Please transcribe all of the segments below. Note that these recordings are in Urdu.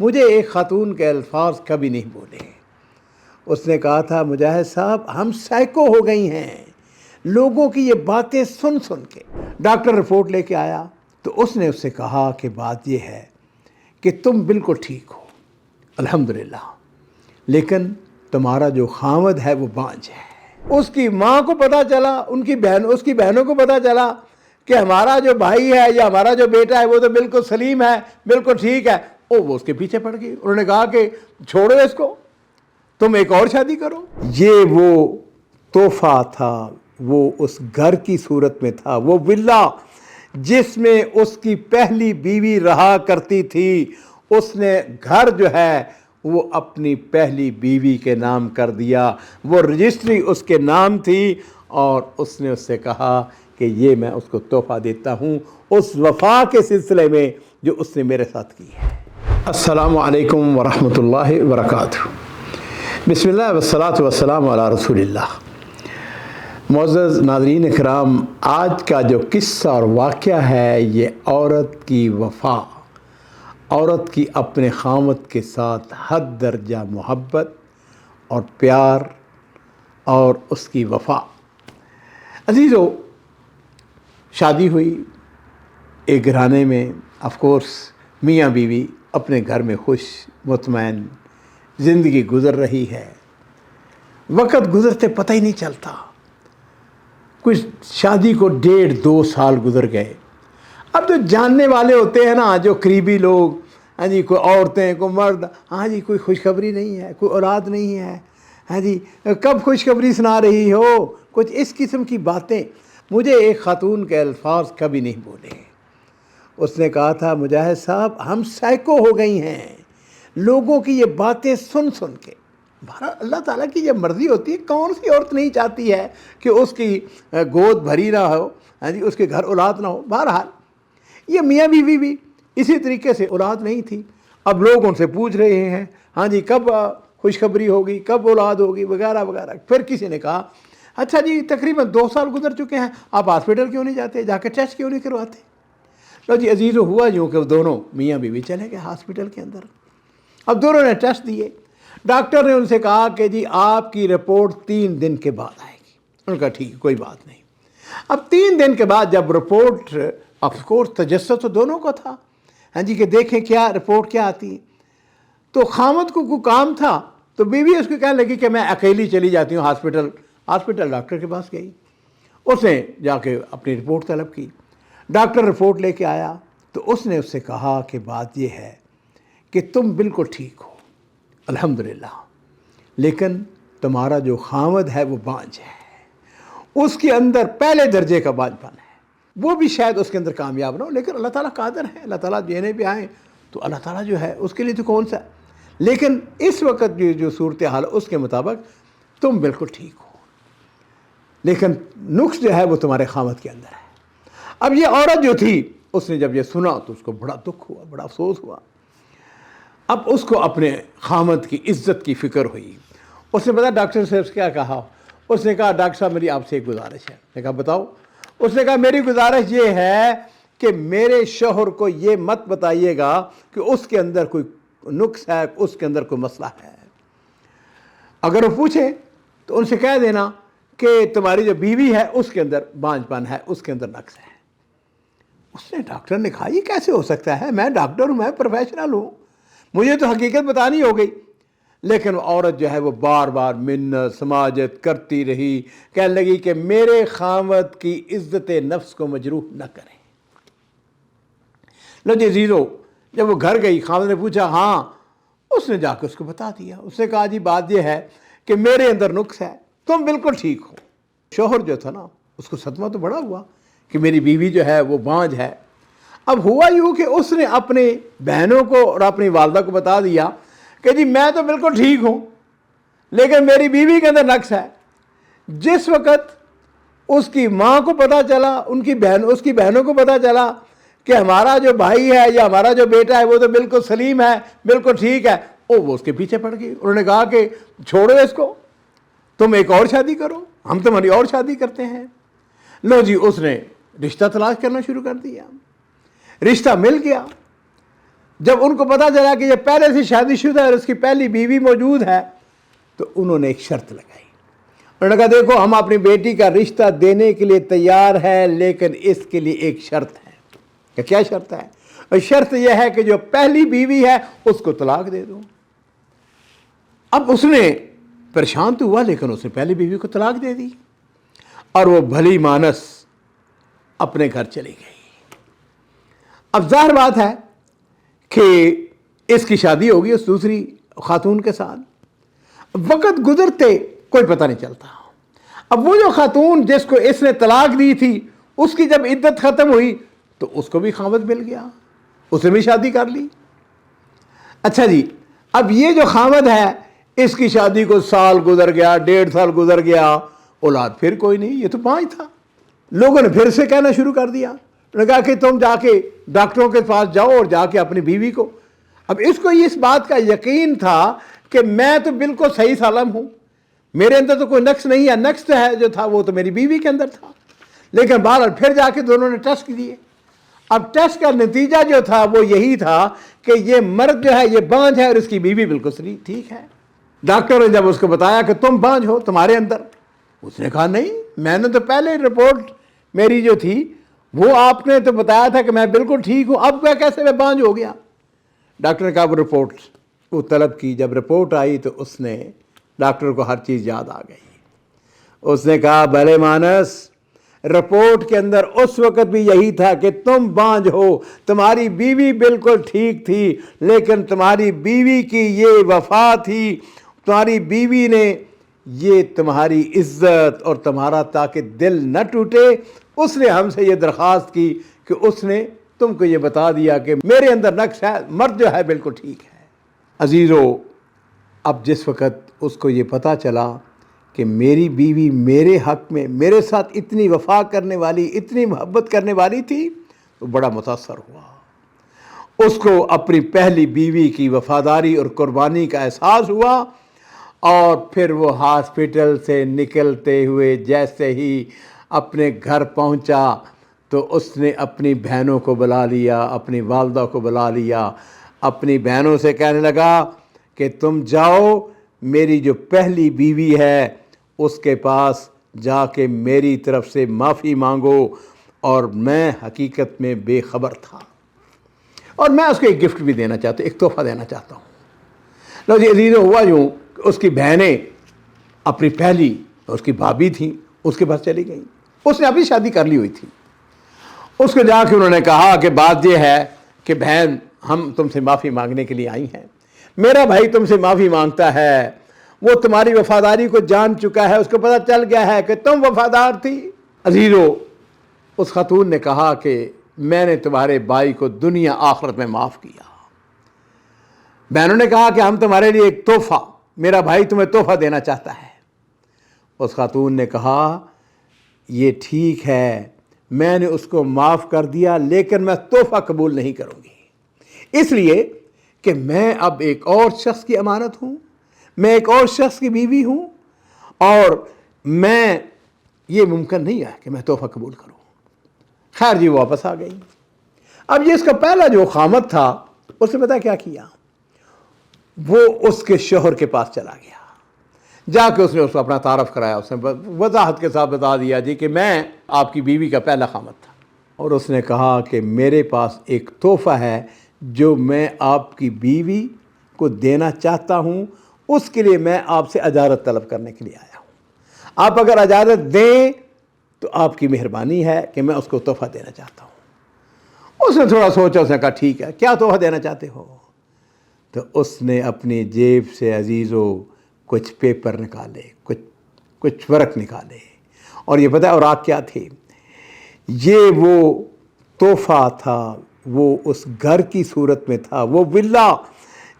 مجھے ایک خاتون کے الفاظ کبھی نہیں بولے۔ اس نے کہا تھا مجاہد صاحب ہم سائیکو ہو گئی ہیں لوگوں کی یہ باتیں سن سن کے۔ ڈاکٹر رپورٹ لے کے آیا تو اس نے اس سے کہا کہ بات یہ ہے کہ تم بالکل ٹھیک ہو الحمدللہ، لیکن تمہارا جو خامد ہے وہ بانج ہے۔ اس کی ماں کو پتہ چلا، اس کی بہنوں کو پتہ چلا کہ ہمارا جو بھائی ہے یا ہمارا جو بیٹا ہے وہ تو بالکل سلیم ہے، بالکل ٹھیک ہے۔ وہ اس کے پیچھے پڑ گئی۔ انہوں نے کہا کہ چھوڑو اس کو، تم ایک اور شادی کرو۔ یہ وہ تحفہ تھا، وہ اس گھر کی صورت میں تھا، وہ ولا جس میں اس کی پہلی بیوی رہا کرتی تھی۔ اس نے گھر جو ہے وہ اپنی پہلی بیوی کے نام کر دیا، وہ رجسٹری اس کے نام تھی، اور اس نے اس سے کہا کہ یہ میں اس کو تحفہ دیتا ہوں اس وفا کے سلسلے میں جو اس نے میرے ساتھ کی ہے۔ السلام علیکم ورحمۃ اللہ وبرکاتہ۔ بسم اللہ والصلاۃ والسلام علی رسول اللہ۔ معزز ناظرین اکرام، آج کا جو قصہ اور واقعہ ہے یہ عورت کی وفا، عورت کی اپنے خامد کے ساتھ حد درجہ محبت اور پیار اور اس کی وفا۔ عزیزو، شادی ہوئی ایک گھرانے میں، آف کورس میاں بیوی اپنے گھر میں خوش مطمئن زندگی گزر رہی ہے۔ وقت گزرتے پتہ ہی نہیں چلتا، کچھ شادی کو 1.5-2 سال گزر گئے۔ اب جو جاننے والے ہوتے ہیں نا، جو قریبی لوگ، ہاں جی، کوئی عورتیں کوئی مرد، ہاں جی کوئی خوشخبری نہیں ہے، کوئی اولاد نہیں ہے، ہاں جی کب خوشخبری سنا رہی ہو، کچھ اس قسم کی باتیں۔ مجھے ایک خاتون کے الفاظ کبھی نہیں بولے۔ اس نے کہا تھا مجاہد صاحب ہم سائیکو ہو گئی ہیں لوگوں کی یہ باتیں سن سن کے۔ بہرحال اللہ تعالیٰ کی یہ مرضی ہوتی ہے، کون سی عورت نہیں چاہتی ہے کہ اس کی گود بھری نہ ہو، ہاں جی اس کے گھر اولاد نہ ہو۔ بہرحال یہ میاں بیوی بھی اسی طریقے سے اولاد نہیں تھی۔ اب لوگ ان سے پوچھ رہے ہیں ہاں جی کب خوشخبری ہوگی، کب اولاد ہوگی، وغیرہ وغیرہ۔ پھر کسی نے کہا اچھا جی تقریباً 2 سال گزر چکے ہیں، آپ ہاسپٹل کیوں نہیں جاتے، جا کے ٹیسٹ کیوں نہیں کرواتے؟ لو جی عزیزو، ہوا یوں کہ دونوں میاں بیوی چلے گئے ہاسپٹل کے اندر۔ اب دونوں نے ٹیسٹ دیے۔ ڈاکٹر نے ان سے کہا کہ جی آپ کی رپورٹ 3 دن کے بعد آئے گی۔ انہوں نے کہا ٹھیک ہے کوئی بات نہیں۔ اب 3 دن کے بعد جب رپورٹ، آف کورس تجسس تو دونوں کو تھا، ہاں جی کہ دیکھیں کیا رپورٹ کیا آتی ہے، تو خامد کو کوئی کام تھا تو بیوی اس کو کہنے لگی کہ میں اکیلی چلی جاتی ہوں ہاسپٹل۔ ڈاکٹر کے پاس گئی، اس نے جا کے اپنی رپورٹ طلب کی۔ ڈاکٹر رپورٹ لے کے آیا تو اس نے اس سے کہا کہ بات یہ ہے کہ تم بالکل ٹھیک ہو الحمدللہ، لیکن تمہارا جو خامد ہے وہ بانج ہے، اس کے اندر پہلے درجے کا بانج پن ہے، وہ بھی شاید اس کے اندر کامیاب نہ ہو، لیکن اللہ تعالیٰ قادر ہے، اللہ تعالیٰ دینے پہ آئیں تو اللہ تعالیٰ جو ہے اس کے لیے تو کون سا ہے۔ لیکن اس وقت جو صورتحال ہے اس کے مطابق تم بالکل ٹھیک ہو، لیکن نقص جو ہے وہ تمہارے خامد کے اندر ہے۔ اب یہ عورت جو تھی اس نے جب یہ سنا تو اس کو بڑا دکھ ہوا، بڑا افسوس ہوا۔ اب اس کو اپنے خامد کی عزت کی فکر ہوئی۔ اس نے پتا ڈاکٹر صاحب سے کیا کہا؟ اس نے کہا ڈاکٹر صاحب میری آپ سے ایک گزارش ہے۔ میں نے کہا بتاؤ؟ اس نے کہا میری گزارش یہ ہے کہ میرے شوہر کو یہ مت بتائیے گا کہ اس کے اندر کوئی نقص ہے، اس کے اندر کوئی مسئلہ ہے۔ اگر وہ پوچھے تو ان سے کہہ دینا کہ تمہاری جو بیوی ہے اس کے اندر بانج پن ہے، اس کے اندر نقص ہے۔ اس نے ڈاکٹر نے کہا یہ کیسے ہو سکتا ہے، میں ڈاکٹر ہوں، میں پروفیشنل ہوں، مجھے تو حقیقت بتانی ہو گئی۔ لیکن وہ عورت جو ہے وہ بار بار منت سماجت کرتی رہی، کہنے لگی کہ میرے خامد کی عزت نفس کو مجروح نہ کریں۔ لو جی عزیزو، جب وہ گھر گئی خامد نے پوچھا ہاں، اس نے جا کے اس کو بتا دیا۔ اس نے کہا جی بات یہ ہے کہ میرے اندر نقص ہے، تم بالکل ٹھیک ہو۔ شوہر جو تھا نا اس کو صدمہ تو بڑا ہوا کہ میری بیوی جو ہے وہ بانج ہے۔ اب ہوا یوں کہ اس نے اپنی بہنوں کو اور اپنی والدہ کو بتا دیا کہ جی میں تو بالکل ٹھیک ہوں، لیکن میری بیوی کے اندر نقص ہے۔ جس وقت اس کی ماں کو پتہ چلا، اس کی بہنوں کو پتہ چلا کہ ہمارا جو بھائی ہے یا ہمارا جو بیٹا ہے وہ تو بالکل سلیم ہے، بالکل ٹھیک ہے، وہ اس کے پیچھے پڑ گئی۔ انہوں نے کہا کہ چھوڑو اس کو، تم ایک اور شادی کرو، ہم تمہاری اور شادی کرتے ہیں۔ لو جی اس نے رشتہ تلاش کرنا شروع کر دیا، رشتہ مل گیا۔ جب ان کو پتا چلا کہ یہ پہلے سے شادی شدہ ہے اور اس کی پہلی بیوی موجود ہے تو انہوں نے ایک شرط لگائی. انہوں نے کہا دیکھو ہم اپنی بیٹی کا رشتہ دینے کے لیے تیار ہیں لیکن اس کے لیے ایک شرط ہے. کہ کیا شرط ہے؟ اور شرط یہ ہے کہ جو پہلی بیوی ہے اس کو طلاق دے دو. اب اس نے پریشان تو ہوا لیکن اس نے پہلی بیوی کو طلاق دے دی اور وہ بھلی مانس اپنے گھر چلی گئی. اب ظاہر بات ہے کہ اس کی شادی ہوگی اس دوسری خاتون کے ساتھ. وقت گزرتے کوئی پتہ نہیں چلتا. اب وہ جو خاتون جس کو اس نے طلاق دی تھی اس کی جب عدت ختم ہوئی تو اس کو بھی خاوند مل گیا, اس نے بھی شادی کر لی. اچھا جی, اب یہ جو خاوند ہے اس کی شادی کو سال گزر گیا, 1.5 سال گزر گیا, اولاد پھر کوئی نہیں. یہ تو 5 تھا. لوگوں نے پھر سے کہنا شروع کر دیا. انہوں نے کہا کہ تم جا کے ڈاکٹروں کے پاس جاؤ اور جا کے اپنی بیوی کو. اب اس کو اس بات کا یقین تھا کہ میں تو بالکل صحیح سالم ہوں, میرے اندر تو کوئی نقص نہیں ہے, نقص تو ہے جو تھا وہ تو میری بیوی کے اندر تھا. لیکن بہرحال پھر جا کے دونوں نے ٹیسٹ دیے. اب ٹیسٹ کا نتیجہ جو تھا وہ یہی تھا کہ یہ مرد جو ہے یہ بانجھ ہے اور اس کی بیوی بالکل ٹھیک ہے. ڈاکٹر نے جب اس کو بتایا کہ تم بانجھ ہو تمہارے اندر, اس نے کہا نہیں, میں نے تو پہلے رپورٹ میری جو تھی وہ آپ نے تو بتایا تھا کہ میں بالکل ٹھیک ہوں, اب کیسے میں بانجھ ہو گیا. ڈاکٹر نے کہا وہ رپورٹ وہ طلب کی. جب رپورٹ آئی تو اس نے ڈاکٹر کو ہر چیز یاد آ گئی. اس نے کہا بھلے مانس, رپورٹ کے اندر اس وقت بھی یہی تھا کہ تم بانجھ ہو, تمہاری بیوی بالکل ٹھیک تھی لیکن تمہاری بیوی کی یہ وفا تھی, تمہاری بیوی نے یہ تمہاری عزت اور تمہارا تاکہ دل نہ ٹوٹے اس نے ہم سے یہ درخواست کی کہ اس نے تم کو یہ بتا دیا کہ میرے اندر نقص ہے, مرد جو ہے بالکل ٹھیک ہے. عزیزو, اب جس وقت اس کو یہ پتہ چلا کہ میری بیوی میرے حق میں میرے ساتھ اتنی وفا کرنے والی, اتنی محبت کرنے والی تھی, تو بڑا متاثر ہوا. اس کو اپنی پہلی بیوی کی وفاداری اور قربانی کا احساس ہوا اور پھر وہ ہاسپٹل سے نکلتے ہوئے جیسے ہی اپنے گھر پہنچا تو اس نے اپنی بہنوں کو بلا لیا, اپنی والدہ کو بلا لیا, اپنی بہنوں سے کہنے لگا کہ تم جاؤ میری جو پہلی بیوی ہے اس کے پاس جا کے میری طرف سے معافی مانگو, اور میں حقیقت میں بے خبر تھا اور میں اس کو ایک گفٹ بھی دینا چاہتا ہوں, ایک تحفہ دینا چاہتا ہوں. لو جی عزیزو, ہوا یوں اس کی بہنیں اپنی پہلی اس کی بھابھی تھیں اس کے پاس چلی گئیں. اس نے ابھی شادی کر لی ہوئی تھی. اس کو جا کے انہوں نے کہا کہ بات یہ ہے کہ بہن ہم تم سے معافی مانگنے کے لیے آئی ہیں, میرا بھائی تم سے معافی مانگتا ہے, وہ تمہاری وفاداری کو جان چکا ہے, اس کو پتہ چل گیا ہے کہ تم وفادار تھی. عزیزو, اس خاتون نے کہا کہ میں نے تمہارے بھائی کو دنیا آخرت میں معاف کیا. بہنوں نے کہا کہ ہم تمہارے لیے ایک تحفہ, میرا بھائی تمہیں تحفہ دینا چاہتا ہے. اس خاتون نے کہا یہ ٹھیک ہے, میں نے اس کو معاف کر دیا لیکن میں تحفہ قبول نہیں کروں گی, اس لیے کہ میں اب ایک اور شخص کی امانت ہوں, میں ایک اور شخص کی بیوی ہوں, اور میں یہ ممکن نہیں ہے کہ میں تحفہ قبول کروں. خیر جی, وہ واپس آ گئی. اب یہ اس کا پہلا جو خامد تھا اس نے پتہ کیا کیا, وہ اس کے شوہر کے پاس چلا گیا. جا کے اس نے اس کو اپنا تعارف کرایا, اس نے وضاحت کے ساتھ بتا دیا جی کہ میں آپ کی بیوی کا پہلا خامد تھا, اور اس نے کہا کہ میرے پاس ایک تحفہ ہے جو میں آپ کی بیوی کو دینا چاہتا ہوں, اس کے لیے میں آپ سے اجازت طلب کرنے کے لیے آیا ہوں. آپ اگر اجازت دیں تو آپ کی مہربانی ہے کہ میں اس کو تحفہ دینا چاہتا ہوں. اس نے تھوڑا سوچا, اس نے کہا ٹھیک ہے, کیا تحفہ دینا چاہتے ہو؟ تو اس نے اپنی جیب سے عزیزو کچھ پیپر نکالے, کچھ ورق نکالے, اور یہ پتہ ہے اوراق کیا تھے؟ یہ وہ تحفہ تھا, وہ اس گھر کی صورت میں تھا, وہ ولا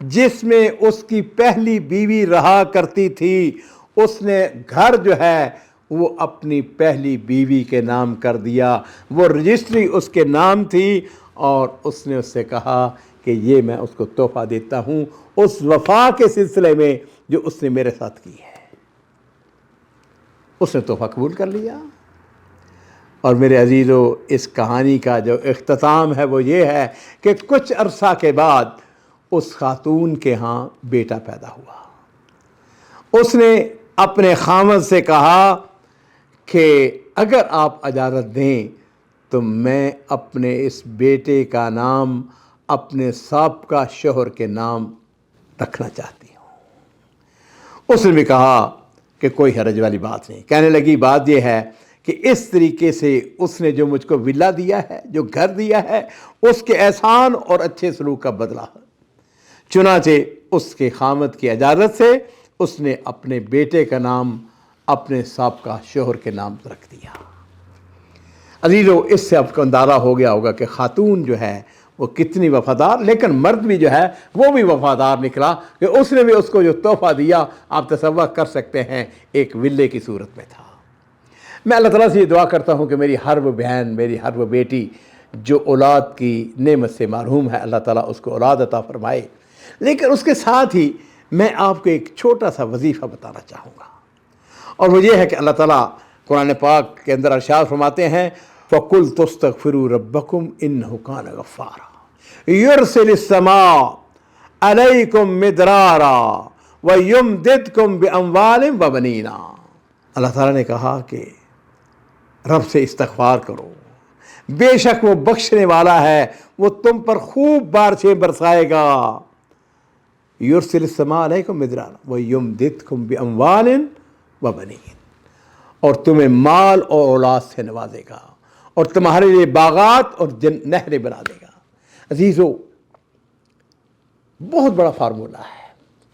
جس میں اس کی پہلی بیوی رہا کرتی تھی. اس نے گھر جو ہے وہ اپنی پہلی بیوی کے نام کر دیا, وہ رجسٹری اس کے نام تھی, اور اس نے اس سے کہا کہ یہ میں اس کو تحفہ دیتا ہوں اس وفا کے سلسلے میں جو اس نے میرے ساتھ کی ہے. اس نے تحفہ قبول کر لیا. اور میرے عزیزو، اس کہانی کا جو اختتام ہے وہ یہ ہے کہ کچھ عرصہ کے بعد اس خاتون کے ہاں بیٹا پیدا ہوا۔ اس نے اپنے خامد سے کہا کہ اگر آپ اجازت دیں تو میں اپنے اس بیٹے کا نام اپنے سابقہ شوہر کے نام رکھنا چاہتی ہوں۔ اس نے بھی کہا کہ کوئی حرج والی بات نہیں۔ کہنے لگی بات یہ ہے کہ اس طریقے سے اس نے جو مجھ کو ولا دیا ہے، جو گھر دیا ہے، اس کے احسان اور اچھے سلوک کا بدلہ ہے۔ چنانچہ اس کے خامد کی اجازت سے اس نے اپنے بیٹے کا نام اپنے سابقہ شوہر کے نام رکھ دیا۔ عزیزو، اس سے آپ کو اندازہ ہو گیا ہوگا کہ خاتون جو ہے وہ کتنی وفادار، لیکن مرد بھی جو ہے وہ بھی وفادار نکلا کہ اس نے بھی اس کو جو تحفہ دیا آپ تصور کر سکتے ہیں ایک ولے کی صورت میں تھا۔ میں اللہ تعالیٰ سے یہ دعا کرتا ہوں کہ میری ہر وہ بہن، میری ہر وہ بیٹی جو اولاد کی نعمت سے محروم ہے، اللہ تعالیٰ اس کو اولاد عطا فرمائے۔ لیکن اس کے ساتھ ہی میں آپ کو ایک چھوٹا سا وظیفہ بتانا چاہوں گا، اور وہ یہ ہے کہ اللہ تعالیٰ قرآن پاک کے اندر ارشاد فرماتے ہیں فَقُلْ تُسْتَغْفِرُوا رَبَّكُمْ إِنَّهُ كَانَ غَفَّارًا يُرْسِلِ السَّمَاءَ عَلَيْكُمْ مِدْرَارًا وَيُمْدِدْكُمْ بِأَمْوَالٍ وَبَنِينَ۔ اللہ تعالیٰ نے کہا کہ رب سے استغفار کرو، بے شک وہ بخشنے والا ہے، وہ تم پر خوب بارشیں برسائے گا۔ یرسل السماء علیکم مدرارا ویمددکم باموال وبنین، اور تمہیں مال اور اولاد سے نوازے گا، اور تمہارے لیے باغات اور نہریں بنا دے گا۔ عزیزو، بہت بڑا فارمولہ ہے،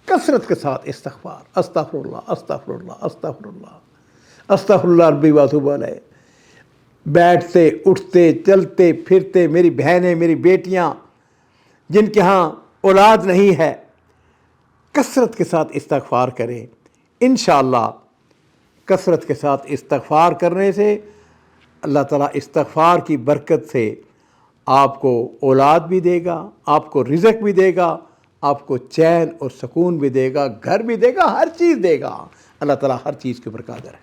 کثرت کے ساتھ استغفار، استغفر اللہ استغفر اللہ استغفر اللہ استغفر اللہ ربی واتوب علیہ، بیٹھتے اٹھتے چلتے پھرتے، میری بہنیں، میری بیٹیاں جن کے ہاں اولاد نہیں ہے، کثرت کے ساتھ استغفار کریں۔ انشاءاللہ کثرت کے ساتھ استغفار کرنے سے اللہ تعالیٰ استغفار کی برکت سے آپ کو اولاد بھی دے گا، آپ کو رزق بھی دے گا، آپ کو چین اور سکون بھی دے گا، گھر بھی دے گا، ہر چیز دے گا۔ اللہ تعالیٰ ہر چیز کے اوپر قادر ہے۔